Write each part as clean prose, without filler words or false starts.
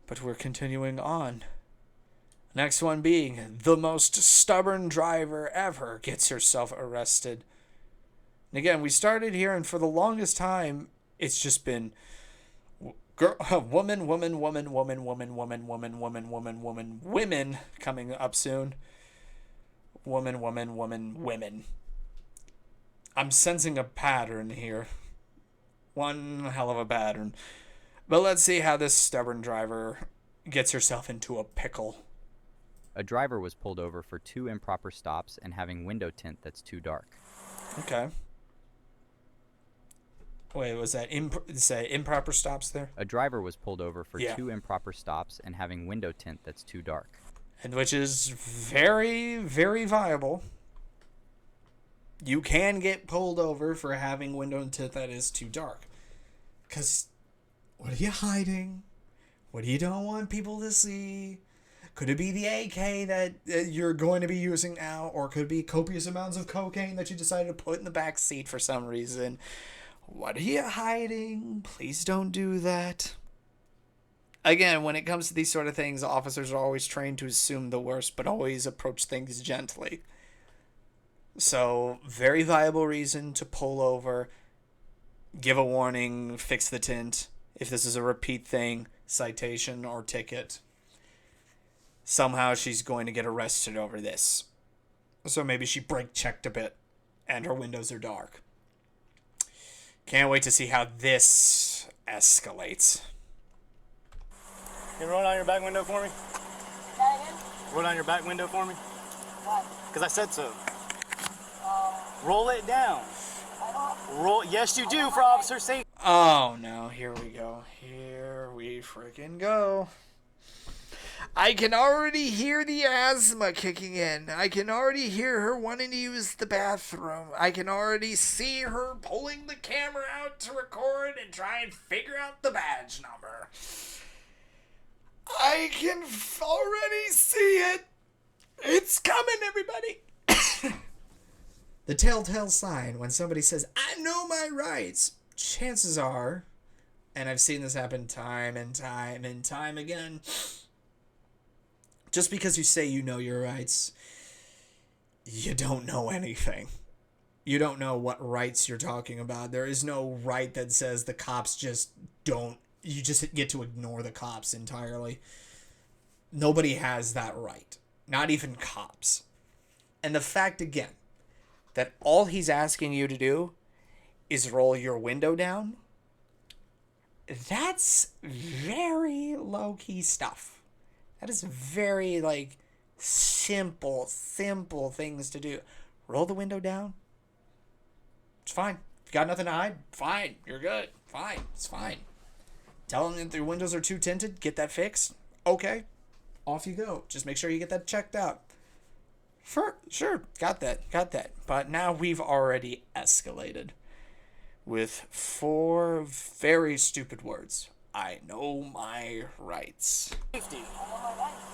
But we're continuing on. Next one being, the most stubborn driver ever gets herself arrested. And again, we started here, and for the longest time, it's just been woman coming up soon. Women. I'm sensing a pattern here. One hell of a pattern. But let's see how this stubborn driver gets herself into a pickle. A driver was pulled over for 2 improper stops and having window tint that's too dark. Okay. Wait, was that say improper stops there? A driver was pulled over for 2 improper stops and having window tint that's too dark. And which is very, very viable. You can get pulled over for having window tint that is too dark. Because what are you hiding? What do you don't want people to see? Could it be the AK that you're going to be using now? Or could it be copious amounts of cocaine that you decided to put in the back seat for some reason? What are you hiding? Please don't do that. Again, when it comes to these sort of things, officers are always trained to assume the worst, but always approach things gently. So, very viable reason to pull over, give a warning, fix the tint. If this is a repeat thing, citation or ticket. Somehow she's going to get arrested over this. So maybe she brake checked a bit and her windows are dark. Can't wait to see how this escalates. Can you roll down your back window for me? Roll down your back window for me? What? Because I said so. Roll it down. Roll. Yes, you do for officer safety. Oh no, here we go. Here we freaking go. I can already hear the asthma kicking in. I can already hear her wanting to use the bathroom. I can already see her pulling the camera out to record and try and figure out the badge number. I can already see it. It's coming, everybody. The telltale sign when somebody says, I know my rights, chances are, and I've seen this happen time and time and time again, just because you say you know your rights, you don't know anything. You don't know what rights you're talking about. There is no right that says the cops just don't, you just get to ignore the cops entirely. Nobody has that right. Not even cops. And the fact, again, that all he's asking you to do is roll your window down, that's very low-key stuff. That is very, simple things to do. Roll the window down. It's fine. If you got nothing to hide, fine. You're good. Fine. It's fine. Tell them that their windows are too tinted. Get that fixed. Okay. Off you go. Just make sure you get that checked out. Sure. Got that. But now we've already escalated with 4 very stupid words. I know my rights. Safety.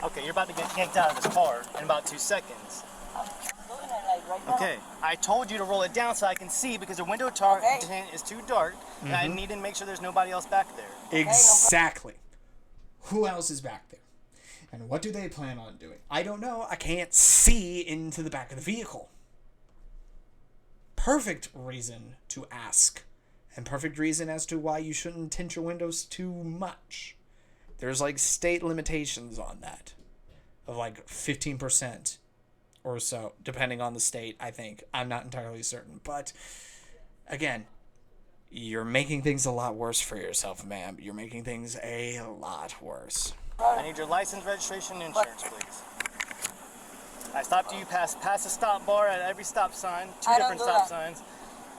Okay, you're about to get yanked out of this car in about 2 seconds. I'm doing it right now. Okay, I told you to roll it down so I can see because the window tint is too dark. And I need to make sure there's nobody else back there. Exactly. Who else is back there? And what do they plan on doing? I don't know. I can't see into the back of the vehicle. Perfect reason to ask. And perfect reason as to why you shouldn't tint your windows too much. There's state limitations on that. Of 15% or so. Depending on the state, I think. I'm not entirely certain. But, again, you're making things a lot worse for yourself, ma'am. You're making things a lot worse. I need your license, registration, and insurance, please. I stopped you. Pass a stop bar at every stop sign. 2 different stop signs.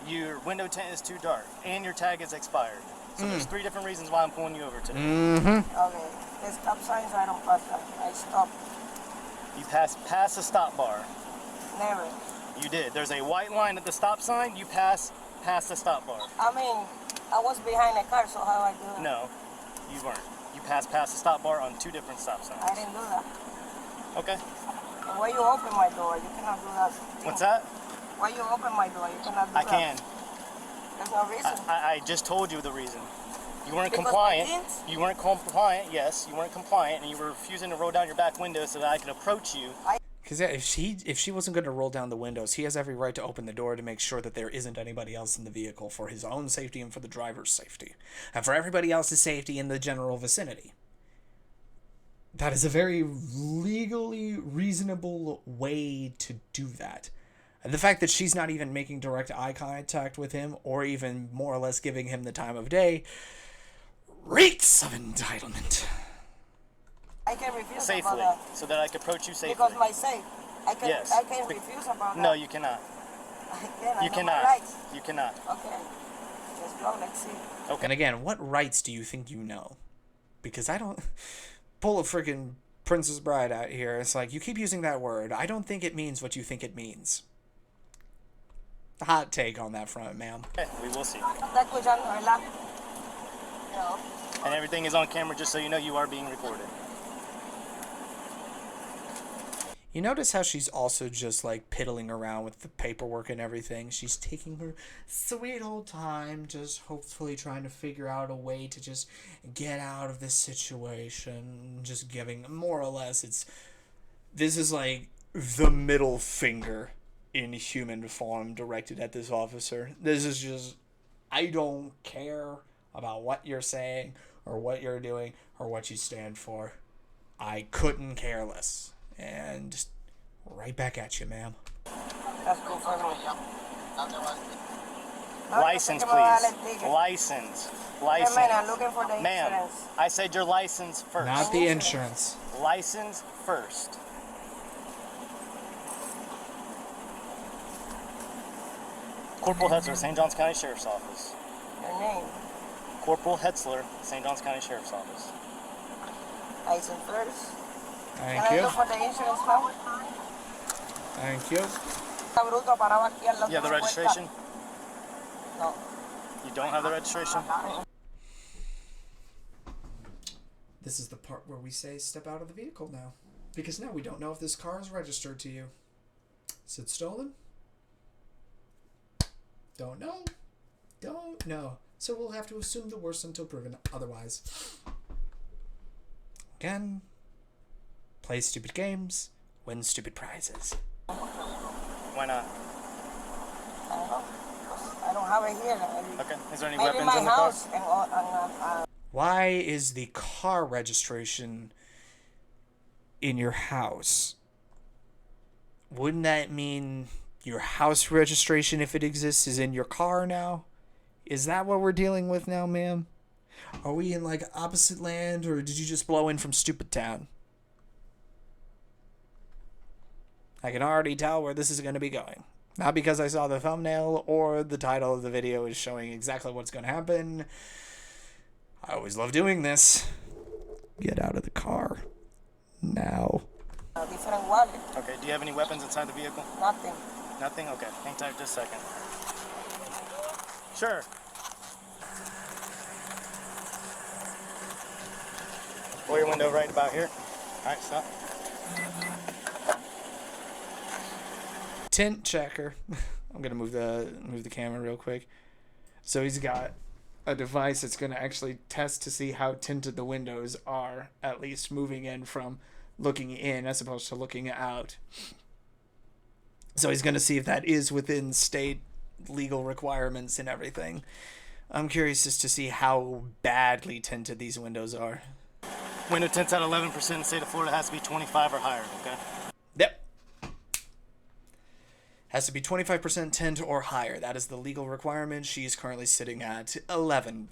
Your window tint is too dark, and your tag is expired. So there's 3 different reasons why I'm pulling you over today. Okay, the stop signs I don't pass them. I stop. You pass a stop bar. Never. You did. There's a white line at the stop sign. You pass the stop bar. I mean, I was behind the car, so how I do it? No, you weren't. You passed the stop bar on 2 different stop signs. I didn't do that. Okay. And why you open my door? You cannot do that. What's that? Why you open my door? You cannot do that. I can. There's no reason. I just told you the reason. You weren't Because compliant. my tint? You weren't compliant. Yes, you weren't compliant, and you were refusing to roll down your back window so that I could approach you. Because yeah, if she wasn't going to roll down the windows, he has every right to open the door to make sure that there isn't anybody else in the vehicle for his own safety and for the driver's safety. And for everybody else's safety in the general vicinity. That is a very legally reasonable way to do that. And the fact that she's not even making direct eye contact with him, or even more or less giving him the time of day, reeks of entitlement. I can refuse Safely, about that. so that I can approach you safely. Because my safe. Yes. I can refuse about that. No, you cannot. I can. You I know my cannot. rights. You cannot. Okay. Let's go. Let's see. Okay. And again, what rights do you think you know? Because I don't... Pull a freaking Princess Bride out here. It's like, you keep using that word. I don't think it means what you think it means. Hot take on that front, ma'am. Okay, we will see. Está escuchando, ¿verdad? No. And everything is on camera, just so you know you are being recorded. You notice how she's also just like piddling around with the paperwork and everything. She's taking her sweet old time, just hopefully trying to figure out a way to just get out of this situation. Just giving, more or less, this is like the middle finger in human form directed at this officer. This is just, I don't care about what you're saying or what you're doing or what you stand for. I couldn't care less. And just right back at you, ma'am. That's cool for me. License, please. License. License. Man, I'm looking for the Ma'am, insurance. I said your license first. Not the insurance. License first. Corporal Hetzler, St. Johns County Sheriff's Office. Your name. Corporal Hetzler, St. Johns County Sheriff's Office. License first. Thank Can I you. look for the insurance now? Thank you. Está bruto, paraba aquí al lado You have the de la puerta. registration? No. You don't have the registration? This is the part where we say step out of the vehicle now. Because now we don't know if this car is registered to you. Is it stolen? Don't know. Don't know. So we'll have to assume the worst until proven otherwise. Again, play stupid games, win stupid prizes. Why not? I don't know. I don't have it here. Okay. Is there any Maybe weapons my in the car? house. And, Why is the car registration in your house? Wouldn't that mean your house registration, if it exists, is in your car now? Is that what we're dealing with now, ma'am? Are we in like opposite land, or did you just blow in from stupid town? I can already tell where this is going to be going. Not because I saw the thumbnail or the title of the video is showing exactly what's going to happen. I always love doing this. Get out of the car. Now. different wallet. Okay. Do you have any weapons inside the vehicle? Nothing. Nothing? Okay. Hang tight just a second. Sure. Roll your window right about here. All right, stop. Tint checker. I'm gonna move the camera real quick. So he's got a device that's gonna actually test to see how tinted the windows are, at least moving in from looking in as opposed to looking out. So he's gonna see if that is within state legal requirements and everything. I'm curious as to see how badly tinted these windows are. Window tints at 11% in the state of Florida has to be 25 or higher, okay? Yep. Has to be 25% tint or higher. That is the legal requirement. She's currently sitting at 11%.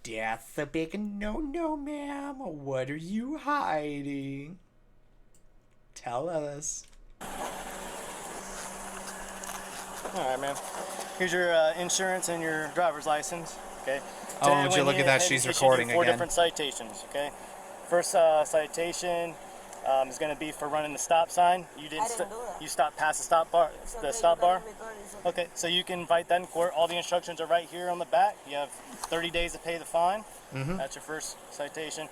That's a big no-no, ma'am. What are you hiding? Tell us. All right, man. Here's your insurance and your driver's license, okay? Oh, would you went look at in that? and She's issued recording you 4 again. different citations, okay? First citation is going to be for running the stop sign. You didn't. I didn't do that. You stopped past the stop bar. It's The okay, stop you bar. gotta record it, it's okay. Okay, so you can fight that in court. All the instructions are right here on the back. You have 30 days to pay the fine. That's your first citation.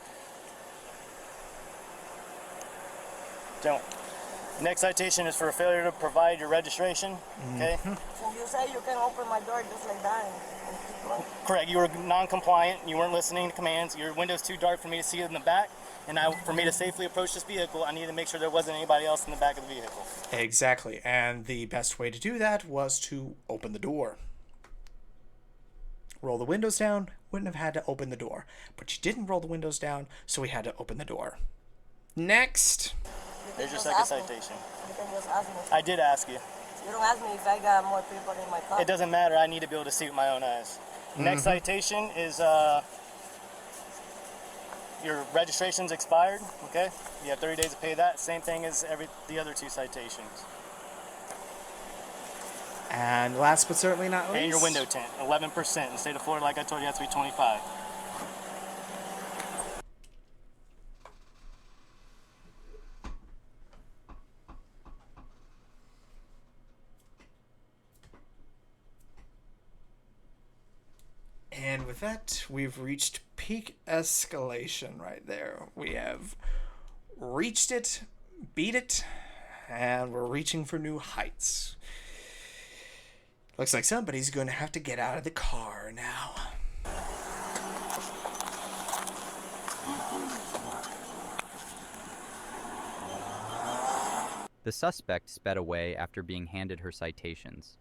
Don't. Next citation is for failure to provide your registration. Okay. So you say you can open my door just like that and keep going? Correct. You were non-compliant. You weren't listening to commands. Your window's too dark for me to see in the back. And for me to safely approach this vehicle, I needed to make sure there wasn't anybody else in the back of the vehicle. Exactly. And the best way to do that was to open the door. Roll the windows down, wouldn't have had to open the door. But you didn't roll the windows down, so we had to open the door. Next. There's your second citation. You can just ask me. I did ask you. You don't ask me if I got more people in my car. It doesn't matter. I need to be able to see with my own eyes. Next citation is your registration's expired. Okay, you have 30 days to pay that. Same thing as the other 2 citations. And last but certainly not least. And your window tint, 11%. In the state of Florida, like I told you, it has to be 25. And with that, we've reached peak escalation right there. We have reached it, beat it, and we're reaching for new heights. Looks like somebody's going to have to get out of the car now. The suspect sped away after being handed her citations.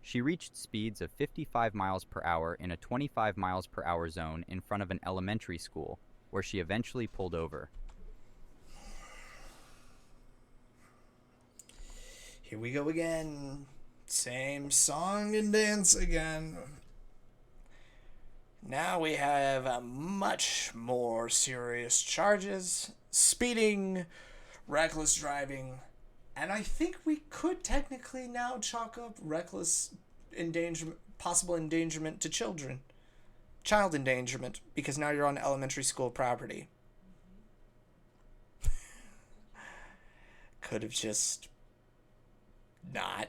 She reached speeds of 55 miles per hour in a 25 miles per hour zone in front of an elementary school, where she eventually pulled over. Here we go again. Same song and dance again. Now we have much more serious charges. Speeding, reckless driving, and I think we could technically now chalk up reckless endangerment, possible endangerment to children. Child endangerment, because now you're on elementary school property. Could have just not.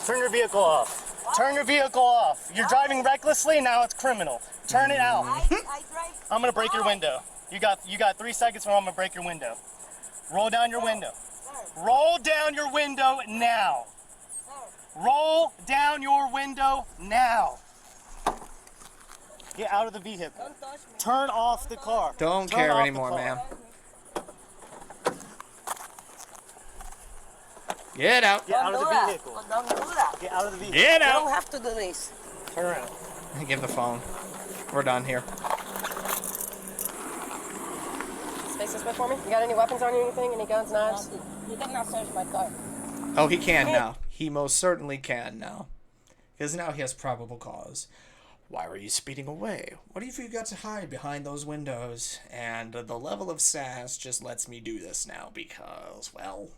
Turn your vehicle off. What? Turn your vehicle off. You're driving recklessly, now it's criminal. Turn it out. I drive. I'm gonna break your window. You got 3 seconds before I'm gonna break your window. Roll down your window. Roll down your window now. Roll down your window now. Get out of the vehicle. Don't touch me. Turn off the car. Don't Turn care off the anymore, car. ma'am. Get out. Get out of the that. vehicle. Well, don't do that. Get out of the vehicle. Get You don't out. have to do this. Turn around. Give the phone. We're done here. Space this way for me. You got any weapons on you, anything? Any guns, knives? You cannot search my car. Oh, he can now. He most certainly can now. Because now he has probable cause. Why were you speeding away? What have you got to hide behind those windows? And the level of sass just lets me do this now because, well,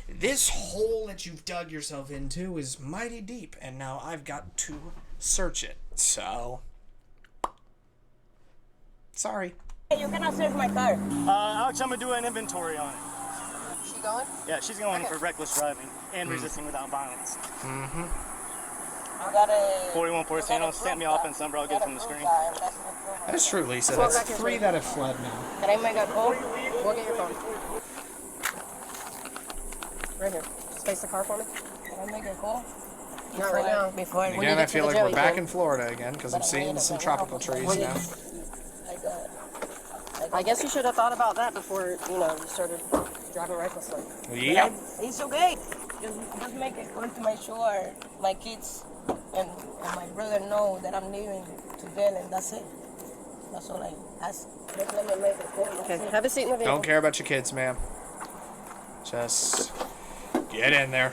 this hole that you've dug yourself into is mighty deep, and now I've got to search it. So, sorry. Hey, you cannot search my car. Alex, I'm gonna do an inventory on it. She going? Yeah, she's going for reckless driving and resisting without violence. You got a... 41 Porcino, stamp me off and number, I'll get it from the screen. That's true, Lisa. That's 3 that have fled now. Can I make a call? We'll get your phone. Right here. Just face the car for me. Can I make a call? Not right now. Before I... Again, I feel like we're back in Florida again because I'm seeing some tropical trees now. I guess you should have thought about that before, you started driving recklessly. Yep. It's okay. Just make it going to make sure my kids and my brother know that I'm leaving to jail, and that's it. That's all I ask. Just let me make a call. Okay, have a seat in the vehicle. Don't care about your kids, ma'am. Just get in there.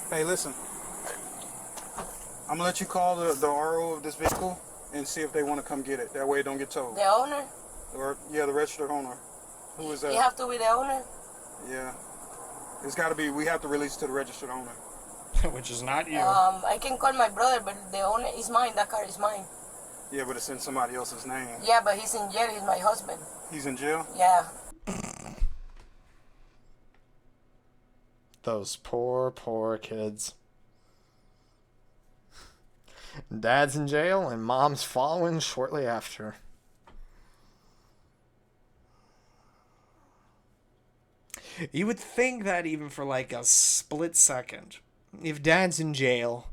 Hey, listen. I'm gonna let you call the RO of this vehicle and see if they want to come get it. That way it don't get towed. The owner? Or, yeah, the registered owner. Who is that? You have to be the owner? Yeah. It's gotta be, we have to release to the registered owner. Which is not you. I can call my brother, but the owner is mine. That car is mine. Yeah, but it's in somebody else's name. Yeah, but he's in jail. He's my husband. He's in jail? Yeah. Those poor, poor kids. Dad's in jail and mom's following shortly after. You would think that even for like a split second, if dad's in jail,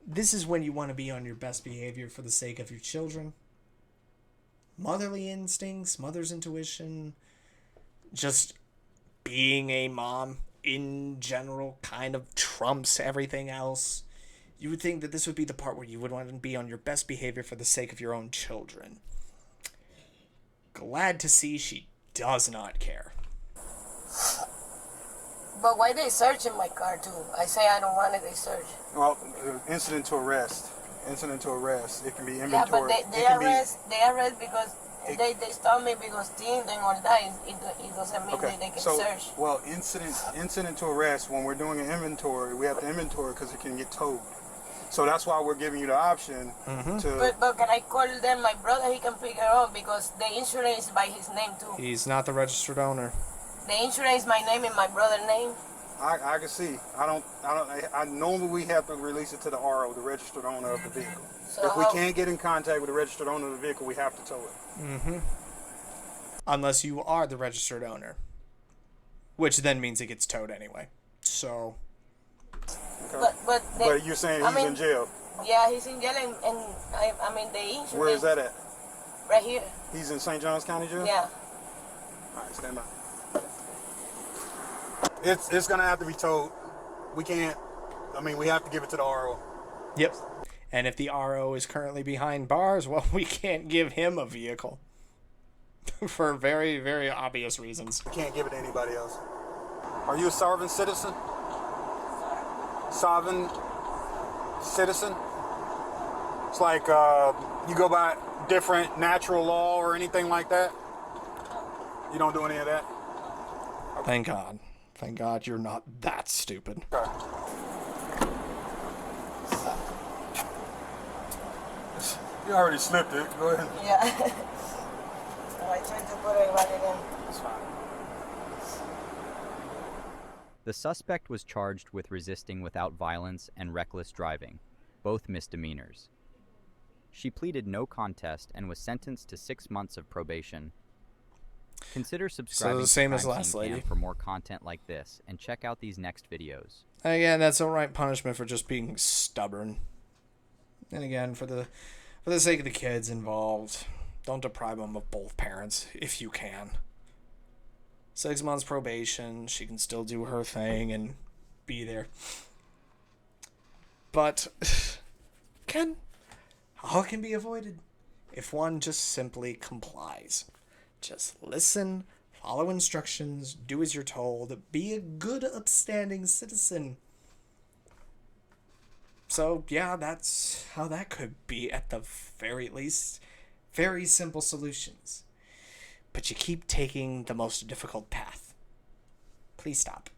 this is when you want to be on your best behavior for the sake of your children. Motherly instincts, mother's intuition, just being a mom in general kind of trumps everything else. You would think that this would be the part where you would want to be on your best behavior for the sake of your own children. Glad to see she does not care. But why they searching my car too? I say I don't want it, they search. Well, incident to arrest. Incident to arrest. It can be Yeah, inventory. but they arrest because they stop me because Tint and all that. It doesn't mean that they can search. Well, incident to arrest. When we're doing an inventory, we have to inventory because it can get towed. So that's why we're giving you the option to. But can I call them? My brother, he can figure out because the insurance is by his name too. He's not the registered owner. The insurance, my name and my brother's name. I can see. I normally we have to release it to the RO, the registered owner of the vehicle. So if we can't get in contact with the registered owner of the vehicle, we have to tow it. Unless you are the registered owner, which then means it gets towed anyway. So. Okay. But you're saying he's in jail. Yeah, he's in jail, and I mean the insurance. Where is that at? Right here. He's in St. Johns County Jail. Yeah. All right, stand by. It's gonna have to be towed. We can't. I mean, we have to give it to the RO. Yep. And if the RO is currently behind bars, well, we can't give him a vehicle. For very, very obvious reasons. We can't give it to anybody else. Are you a sovereign citizen? Sovereign citizen? It's like you go by different natural law or anything like that? You don't do any of that? Okay. Thank God. Thank God you're not that stupid. Okay. You already slipped it. Go ahead. Yeah. I tried to put it back again. That's fine. The suspect was charged with resisting without violence and reckless driving, both misdemeanors. She pleaded no contest and was sentenced to 6 months of probation. Consider subscribing the same to as Crime last Scene lady. Cam for more content like this, and check out these next videos. Again, that's the right punishment for just being stubborn. And again, for the sake of the kids involved, don't deprive them of both parents if you can. 6 months probation, she can still do her thing and be there. But all can be avoided if one just simply complies. Just listen, follow instructions, do as you're told, be a good, upstanding citizen. So, yeah, that's how that could be at the very least. Very simple solutions. But you keep taking the most difficult path. Please stop.